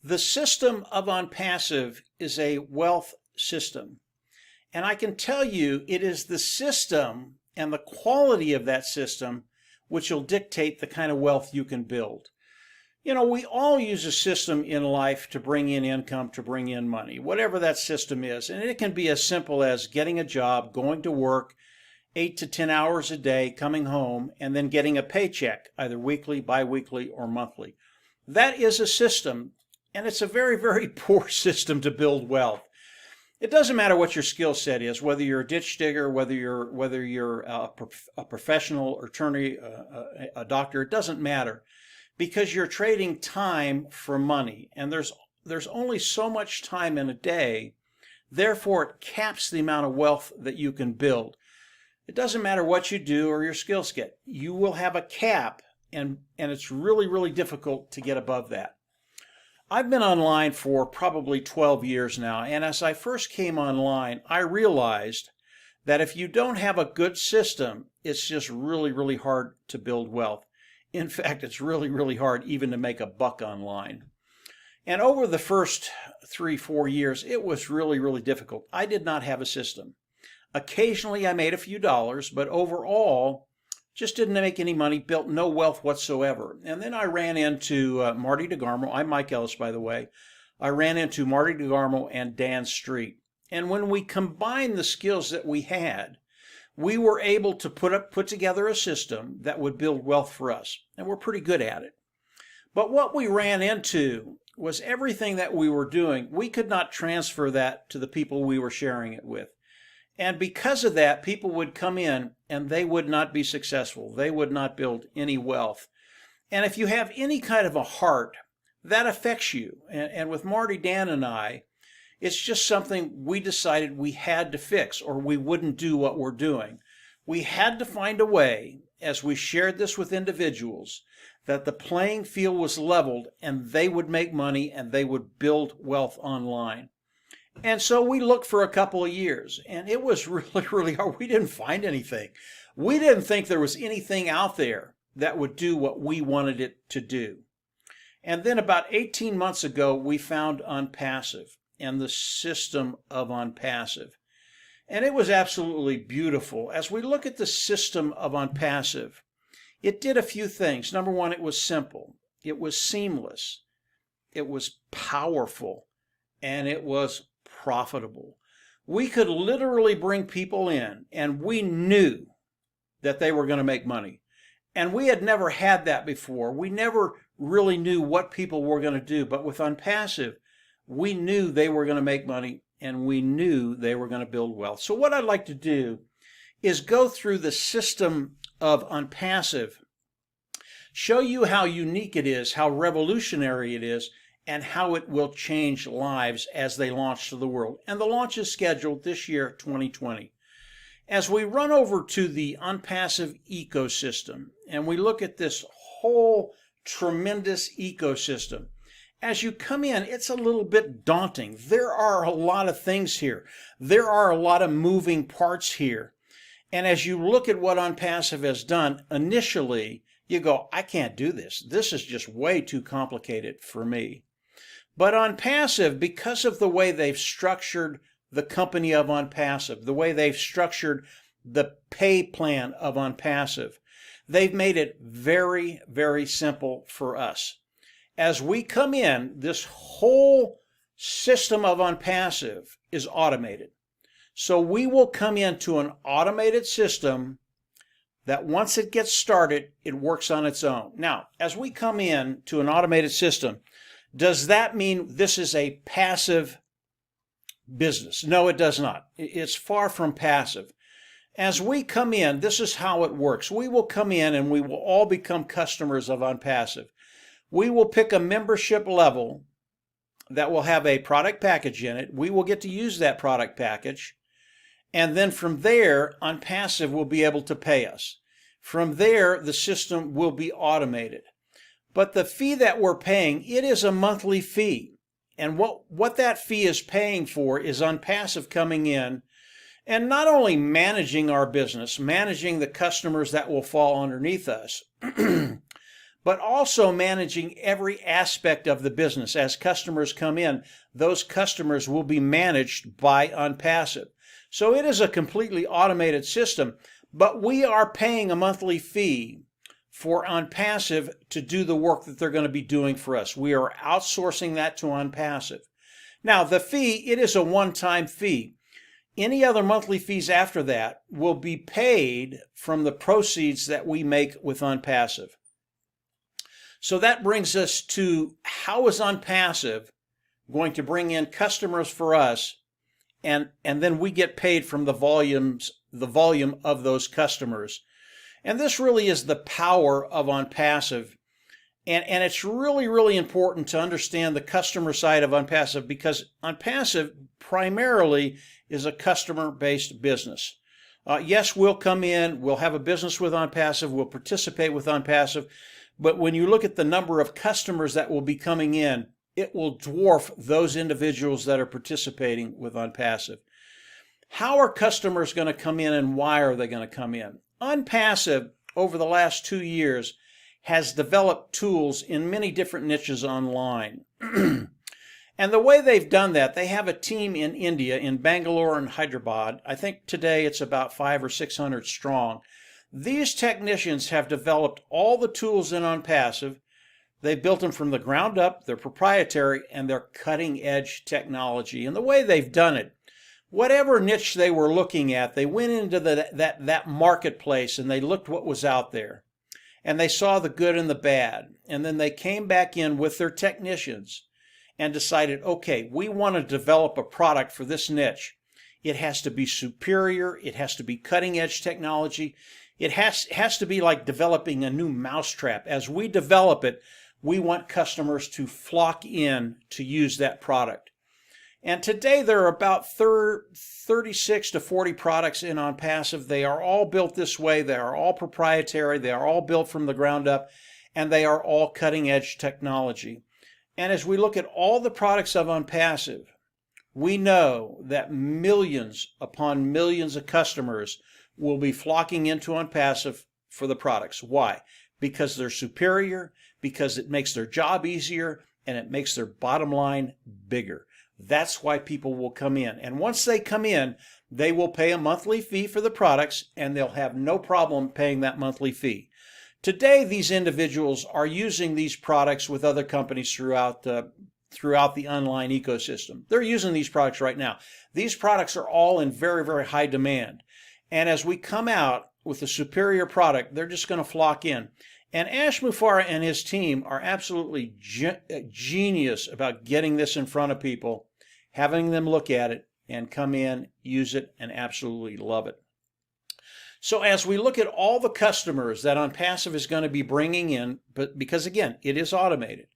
The system of Onpassive is a wealth system. And I can tell you it is the system and the quality of that system which will dictate the kind of wealth you can build. You know, we all use a system in life to bring in income, to bring in money, whatever that system is. And it can be as simple as getting a job, going to work 8 to 10 hours a day, coming home, and then getting a paycheck, either weekly, bi-weekly, or monthly. That is a system, and it's a very, very poor system to build wealth. It doesn't matter what your skill set is, whether you're a ditch digger, whether you're a professional attorney, a doctor. It doesn't matter, because you're trading time for money, and there's only so much time in a day. Therefore, it caps the amount of wealth that you can build. It doesn't matter what you do or your skill set. You will have a cap, and it's really, really difficult to get above that. I've been online for probably 12 years now, and as I first came online, I realized that if you don't have a good system, it's just really, really hard to build wealth. In fact, it's really, really hard even to make a buck online. And over the first 3-4 years, it was really, really difficult. I did not have a system. Occasionally, I made a few dollars, but overall, just didn't make any money, built no wealth whatsoever. And then I ran into Marty DeGarmo. I'm Mike Ellis, by the way. I ran into Marty DeGarmo and Dan Street. And when we combined the skills that we had, we were able to put together a system that would build wealth for us. And we're pretty good at it. But what we ran into was everything that we were doing, we could not transfer that to the people we were sharing it with. And because of that, people would come in and they would not be successful. They would not build any wealth. And if you have any kind of a heart, that affects you. And with Marty, Dan, and I, it's just something we decided we had to fix, or we wouldn't do what we're doing. We had to find a way, as we shared this with individuals, that the playing field was leveled and they would make money and they would build wealth online. And so we looked for a couple of years, and it was really, really hard. We didn't find anything. We didn't think there was anything out there that would do what we wanted it to do. And then about 18 months ago, we found Onpassive and the system of Onpassive. And it was absolutely beautiful. As we look at the system of Onpassive, it did a few things. Number one, it was simple. It was seamless. It was powerful. And it was profitable. We could literally bring people in, and we knew that they were going to make money. And we had never had that before. We never really knew what people were going to do. But with Onpassive, we knew they were going to make money, and we knew they were going to build wealth. So what I'd like to do is go through the system of Onpassive, show you how unique it is, how revolutionary it is, and how it will change lives as they launch to the world. And the launch is scheduled this year, 2020. As we run over to the Onpassive ecosystem, and we look at this whole tremendous ecosystem, as you come in, it's a little bit daunting. There are a lot of things here. There are a lot of moving parts here. And as you look at what Onpassive has done, initially, you go, I can't do this. This is just way too complicated for me. But Onpassive, because of the way they've structured the company of Onpassive, the way they've structured the pay plan of Onpassive, they've made it very, very simple for us. As we come in, this whole system of Onpassive is automated. So we will come into an automated system that once it gets started, it works on its own. Now, as we come in to an automated system, does that mean this is a passive business? No, it does not. It's far from passive. As we come in, this is how it works. We will come in and we will all become customers of Onpassive. We will pick a membership level that will have a product package in it. We will get to use that product package. And then from there, Onpassive will be able to pay us. From there, the system will be automated. But the fee that we're paying, it is a monthly fee. And what that fee is paying for is Onpassive coming in and not only managing our business, managing the customers that will fall underneath us, but also managing every aspect of the business. As customers come in, those customers will be managed by Onpassive. So it is a completely automated system, but we are paying a monthly fee for Onpassive to do the work that they're going to be doing for us. We are outsourcing that to Onpassive. Now, the fee, it is a one-time fee. Any other monthly fees after that will be paid from the proceeds that we make with Onpassive. So that brings us to, how is Onpassive going to bring in customers for us, and then we get paid from the volume of those customers. And this really is the power of Onpassive. And it's really, really important to understand the customer side of Onpassive, because Onpassive primarily is a customer-based business. Yes, we'll come in, we'll have a business with Onpassive, we'll participate with Onpassive, but when you look at the number of customers that will be coming in, it will dwarf those individuals that are participating with Onpassive. How are customers going to come in, and why are they going to come in? Onpassive, over the last 2 years, has developed tools in many different niches online. And the way they've done that, they have a team in India, in Bangalore and Hyderabad. I think today it's about 500 or 600 strong. These technicians have developed all the tools in Onpassive. They built them from the ground up. They're proprietary, and they're cutting-edge technology. And the way they've done it, whatever niche they were looking at, they went into that marketplace and they looked what was out there. And they saw the good and the bad. And then they came back in with their technicians and decided, okay, we want to develop a product for this niche. It has to be superior. It has to be cutting-edge technology. It has to be like developing a new mousetrap. As we develop it, we want customers to flock in to use that product. And today there are about 36 to 40 products in Onpassive. They are all built this way. They are all proprietary. They are all built from the ground up, and they are all cutting-edge technology. And as we look at all the products of Onpassive, we know that millions upon millions of customers will be flocking into Onpassive for the products. Why? Because they're superior, because it makes their job easier, and it makes their bottom line bigger. That's why people will come in. And once they come in, they will pay a monthly fee for the products, and they'll have no problem paying that monthly fee. Today, these individuals are using these products with other companies throughout the online ecosystem. They're using these products right now. These products are all in very, very high demand. And as we come out with a superior product, they're just going to flock in. And Ash Mufareh and his team are absolutely genius about getting this in front of people, having them look at it and come in, use it, and absolutely love it. So as we look at all the customers that Onpassive is going to be bringing in, but because again, it is automated,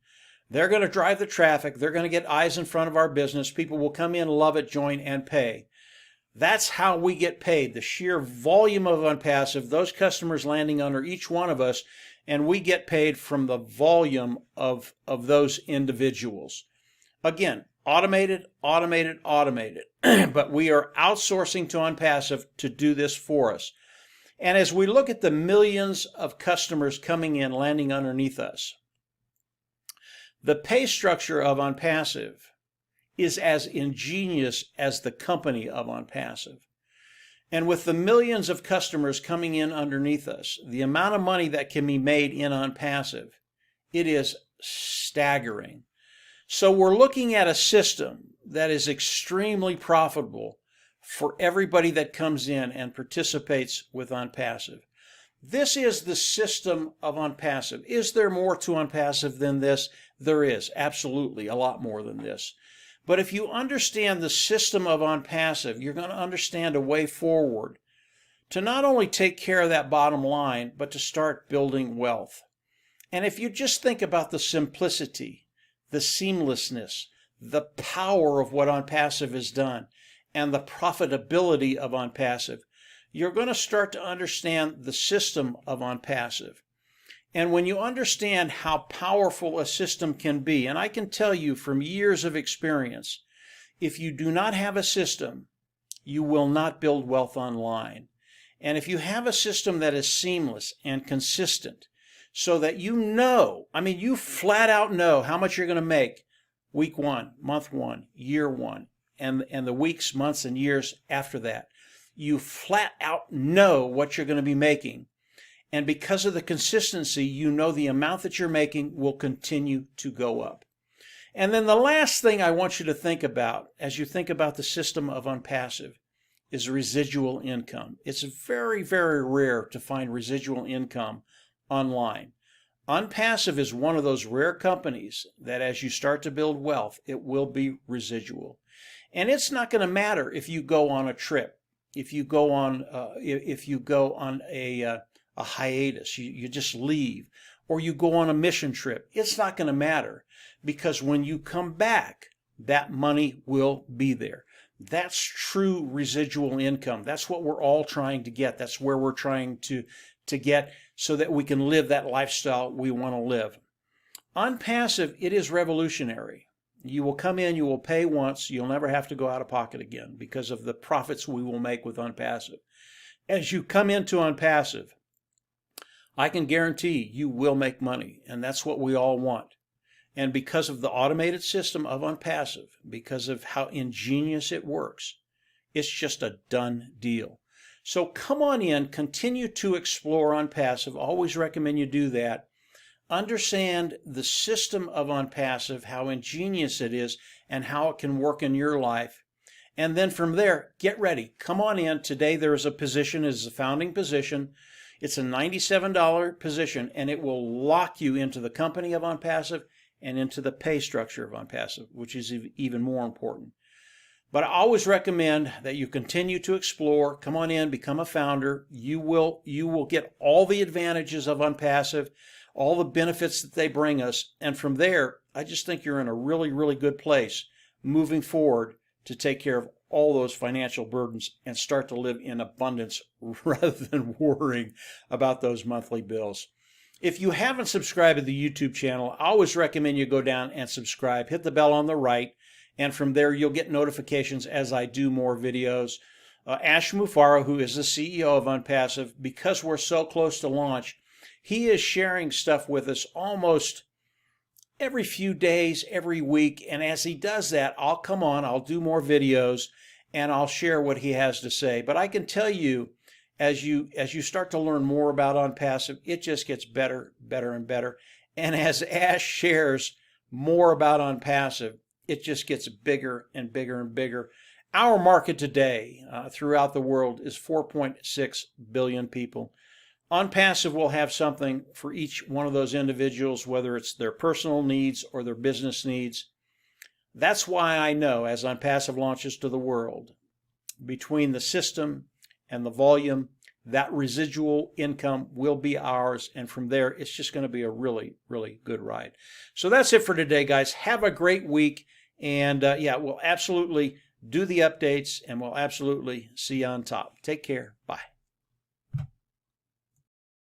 they're going to drive the traffic, they're going to get eyes in front of our business, people will come in, love it, join, and pay. That's how we get paid, the sheer volume of Onpassive, those customers landing under each one of us, and we get paid from the volume of those individuals. Again, automated, automated, automated. But we are outsourcing to Onpassive to do this for us. And as we look at the millions of customers coming in, landing underneath us, the pay structure of Onpassive is as ingenious as the company of Onpassive. And with the millions of customers coming in underneath us, the amount of money that can be made in Onpassive, it is staggering. So we're looking at a system that is extremely profitable for everybody that comes in and participates with Onpassive. This is the system of Onpassive. Is there more to Onpassive than this? There is, absolutely, a lot more than this. But if you understand the system of Onpassive, you're going to understand a way forward to not only take care of that bottom line, but to start building wealth. And if you just think about the simplicity, the seamlessness, the power of what Onpassive has done, and the profitability of Onpassive, you're going to start to understand the system of Onpassive. And when you understand how powerful a system can be, and I can tell you from years of experience, if you do not have a system, you will not build wealth online. And if you have a system that is seamless and consistent, so that you know, I mean, you flat out know how much you're going to make week 1, month 1, year 1, and the weeks, months, and years after that. You flat out know what you're going to be making. And because of the consistency, you know the amount that you're making will continue to go up. And then the last thing I want you to think about as you think about the system of Onpassive is residual income. It's very, very rare to find residual income online. Onpassive is one of those rare companies that as you start to build wealth, it will be residual. And it's not going to matter if you go on a trip, if you go on a hiatus, you just leave, or you go on a mission trip. It's not going to matter, because when you come back, that money will be there. That's true residual income. That's what we're all trying to get. That's where we're trying to get so that we can live that lifestyle we want to live. Onpassive, it is revolutionary. You will come in, you will pay once, you'll never have to go out of pocket again because of the profits we will make with Onpassive. As you come into Onpassive, I can guarantee you will make money, and that's what we all want. And because of the automated system of Onpassive, because of how ingenious it works, it's just a done deal. So come on in, continue to explore Onpassive. Always recommend you do that. Understand the system of Onpassive, how ingenious it is, and how it can work in your life. And then from there, get ready. Come on in. Today there is a position, it's a founding position. It's a $97 position, and it will lock you into the company of Onpassive and into the pay structure of Onpassive, which is even more important. But I always recommend that you continue to explore. Come on in, become a founder. You will get all the advantages of Onpassive, all the benefits that they bring us. And from there, I just think you're in a really, really good place moving forward to take care of all those financial burdens and start to live in abundance rather than worrying about those monthly bills. If you haven't subscribed to the YouTube channel, I always recommend you go down and subscribe. Hit the bell on the right, and from there you'll get notifications as I do more videos. Ash Mufareh, who is the CEO of Onpassive, because we're so close to launch, he is sharing stuff with us almost every few days, every week, and as he does that, I'll come on, I'll do more videos, and I'll share what he has to say. But I can tell you, as you start to learn more about Onpassive, it just gets better, better, and better. And as Ash shares more about Onpassive, it just gets bigger and bigger and bigger. Our market today throughout the world is 4.6 billion people. Onpassive will have something for each one of those individuals, whether it's their personal needs or their business needs. That's why I know as Onpassive launches to the world, between the system and the volume, that residual income will be ours. And from there, it's just going to be a really, really good ride. So that's it for today, guys. Have a great week. And yeah, we'll absolutely do the updates, and we'll absolutely see you on top. Take care. Bye.